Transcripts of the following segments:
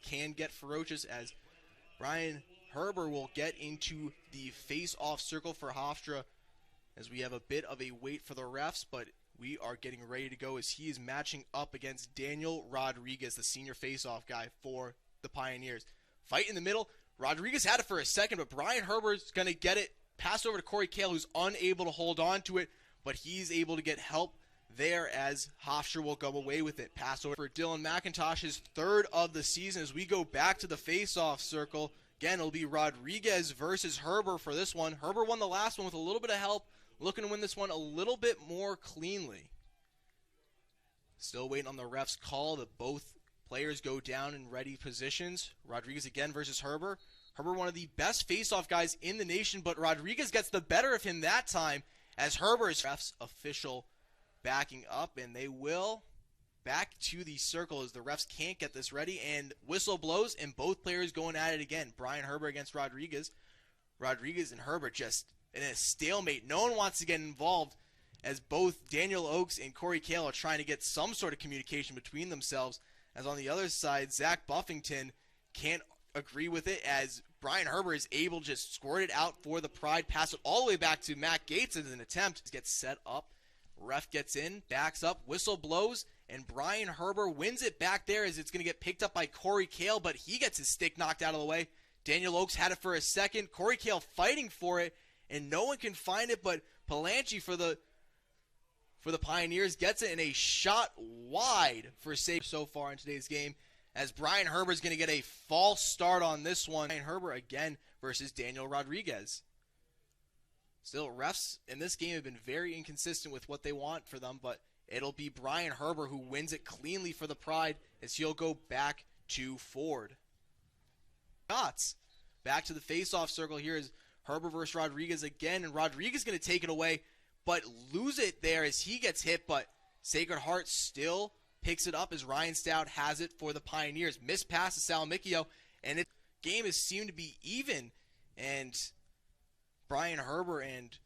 can get ferocious as Brian Herber will get into the face-off circle for Hofstra as we have a bit of a wait for the refs, but we are getting ready to go as he is matching up against Daniel Rodriguez, the senior face-off guy for the Pioneers. Fight in the middle. Rodriguez had it for a second, but Brian Herber's going to get it. Pass over to Corey Kale, who's unable to hold on to it, but he's able to get help there as Hofstra will go away with it. Pass over for Dylan McIntosh, his third of the season as we go back to the face-off circle. Again, it'll be Rodriguez versus Herber for this one. Herber won the last one with a little bit of help, looking to win this one a little bit more cleanly. Still waiting on the ref's call that both players go down in ready positions. Rodriguez again versus Herber. Herber, one of the best face-off guys in the nation, but Rodriguez gets the better of him that time as Herber is ref's official backing up, and they will back to the circle as the refs can't get this ready, and whistle blows, and both players going at it again. Brian Herber against Rodriguez. Rodriguez and Herber just in a stalemate. No one wants to get involved as both Daniel Oakes and Corey Kale are trying to get some sort of communication between themselves, as on the other side, Zach Buffington can't agree with it as Brian Herber is able to just squirt it out for the Pride, pass it all the way back to Matt Gates as an attempt to get set up. Ref gets in, backs up, whistle blows, and Brian Herber wins it back there as it's going to get picked up by Corey Kale, but he gets his stick knocked out of the way. Daniel Oakes had it for a second. Corey Kale fighting for it, and no one can find it, but Palanchi for the Pioneers gets it in a shot wide for save so far in today's game, as Brian Herber is going to get a false start on this one. Brian Herber again versus Daniel Rodriguez. Still, refs in this game have been very inconsistent with what they want for them, but it'll be Brian Herber who wins it cleanly for the Pride as he'll go back to Ford. Shots. Back to the face-off circle here is Herber versus Rodriguez again, and Rodriguez going to take it away, but lose it there as he gets hit, but Sacred Heart still picks it up as Ryan Stout has it for the Pioneers. Missed pass to Salamicchio, and it game has seemed to be even, and Brian Herber and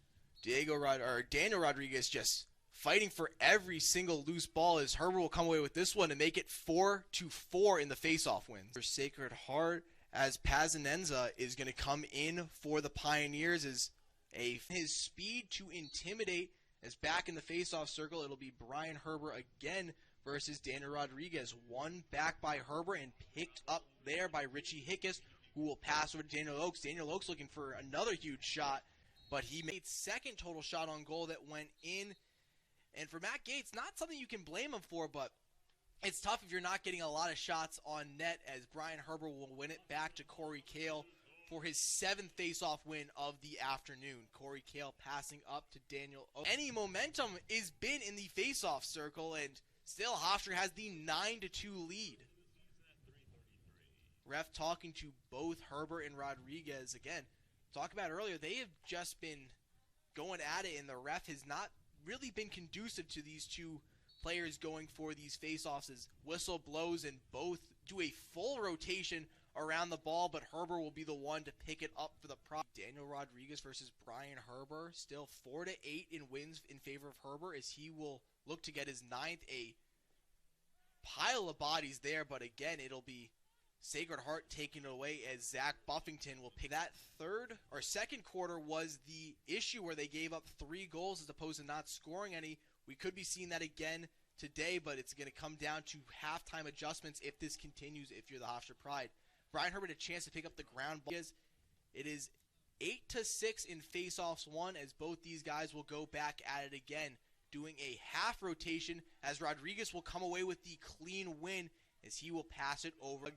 Daniel Rodriguez just fighting for every single loose ball as Herber will come away with this one and make it 4-4 in the face-off wins. For Sacred Heart as Pazinenza is going to come in for the Pioneers as his speed to intimidate as back in the face-off circle. It'll be Brian Herber again versus Daniel Rodriguez. One back by Herber and picked up there by Richie Hickes, who will pass over to Daniel Oakes. Daniel Oakes looking for another huge shot, but he made second total shot on goal that went in. And for Matt Gates, not something you can blame him for, but it's tough if you're not getting a lot of shots on net as Brian Herber will win it back to Corey Kale for his 7th face-off win of the afternoon. Corey Kale passing up to Daniel Oakes. Any momentum is been in the face-off circle, and still Hofstra has the 9-2 lead. Ref talking to both Herber and Rodriguez again. Talked about earlier, they have just been going at it, and the ref has not really been conducive to these two players going for these face-offs as whistle blows and both do a full rotation around the ball, but Herber will be the one to pick it up for the prop. Daniel Rodriguez versus Brian Herber, still 4-8 in wins in favor of Herber as he will look to get his 9th. A pile of bodies there, but again, it'll be Sacred Heart taking it away as Zach Buffington will pick. That second quarter was the issue where they gave up 3 goals as opposed to not scoring any. We could be seeing that again today, but it's going to come down to halftime adjustments if this continues if you're the Hofstra Pride. Brian Herber had a chance to pick up the ground ball. It is 8-6 in face-offs won as both these guys will go back at it again, doing a half rotation as Rodriguez will come away with the clean win as he will pass it over.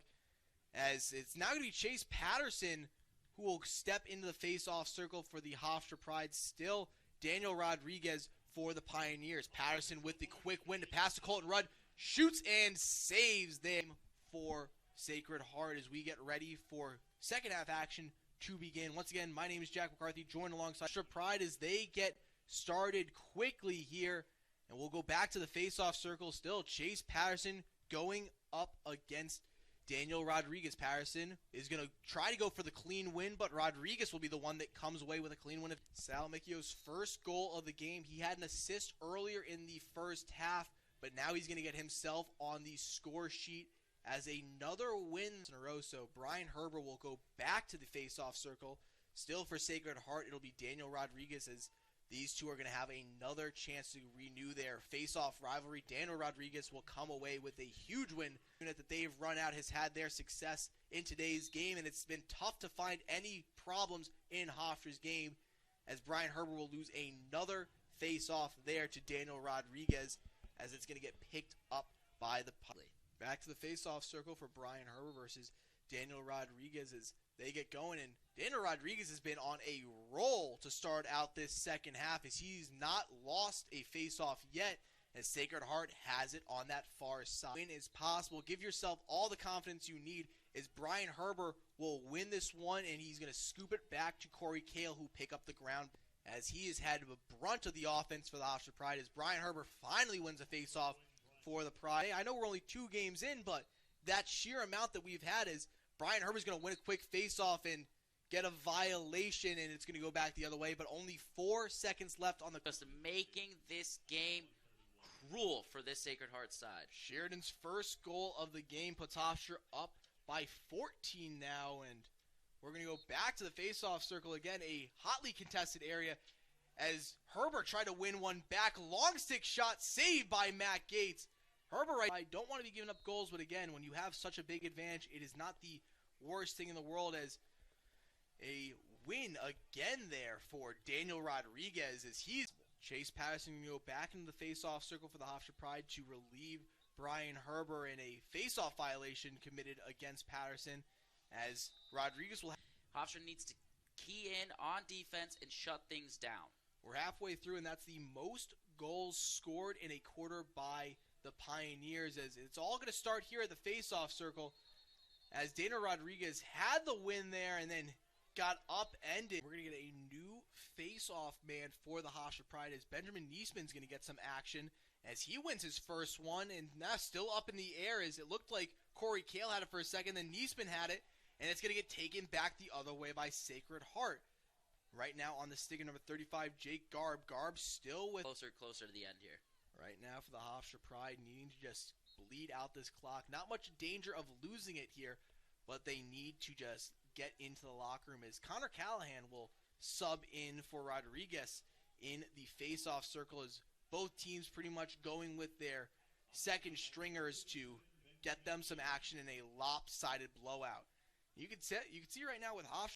As it's now going to be Chase Patterson who will step into the face-off circle for the Hofstra Pride. Still Daniel Rodriguez for the Pioneers. Patterson with the quick win to pass to Colton Rudd. Shoots and saves them for Sacred Heart as we get ready for second half action to begin. Once again, my name is Jack McCarthy, joined alongside Hofstra Pride as they get started quickly here. And we'll go back to the face-off circle. Still Chase Patterson going up against Daniel Rodriguez. Patterson is going to try to go for the clean win, but Rodriguez will be the one that comes away with a clean win. Salamicchio's first goal of the game. He had an assist earlier in the first half, but now he's going to get himself on the score sheet as another win in a row. So Brian Herber will go back to the face-off circle. Still for Sacred Heart, it'll be Daniel Rodriguez, as these two are going to have another chance to renew their face-off rivalry. Daniel Rodriguez will come away with a huge win. Unit that they've run out has had their success in today's game, and it's been tough to find any problems in Hofstra's game, as Brian Herber will lose another face-off there to Daniel Rodriguez, as it's going to get picked up by the public. Back to the face-off circle for Brian Herber versus Daniel Rodriguez as they get going, and Daniel Rodriguez has been on a roll to start out this second half, as he's not lost a face-off yet, as Sacred Heart has it on that far side. Win is possible. Give yourself all the confidence you need, as Brian Herber will win this one, and he's going to scoop it back to Corey Kale, who pick up the ground, as he has had the brunt of the offense for the Hofstra Pride, as Brian Herber finally wins a face-off for the Pride. I know we're only 2 games in, but that sheer amount that we've had is Brian Herber's going to win a quick face-off and get a violation, and it's going to go back the other way, but only 4 seconds left on the... Just making this game cruel for this Sacred Heart side. Sheridan's first goal of the game puts Hofstra up by 14 now, and we're going to go back to the face-off circle again, a hotly contested area, as Herbert tried to win one back. Long stick shot saved by Matt Gates. Herbert, I don't want to be giving up goals, but again, when you have such a big advantage, it is not the worst thing in the world, as a win again there for Daniel Rodriguez, as he's... Chase Patterson will go back into the face-off circle for the Hofstra Pride to relieve Brian Herber in a face-off violation committed against Patterson, as Rodriguez will... Hofstra needs to key in on defense and shut things down. We're halfway through, and that's the most goals scored in a quarter by the Pioneers, as it's all going to start here at the face-off circle, as Daniel Rodriguez had the win there and then got upended. We're going to get a new face-off man for the Hofstra Pride, as Benjamin Niesman's going to get some action as he wins his first one, and now still up in the air, as it looked like Corey Kale had it for a second, then Niesman had it, and it's going to get taken back the other way by Sacred Heart. Right now on the stick, number 35, Jake Garb. Garb still with... Closer to the end here. Right now for the Hofstra Pride, needing to just bleed out this clock. Not much danger of losing it here, but they need to just get into the locker room, as Connor Callahan will sub in for Rodriguez in the face-off circle, as both teams pretty much going with their second stringers to get them some action in a lopsided blowout. You can see right now with Hofstra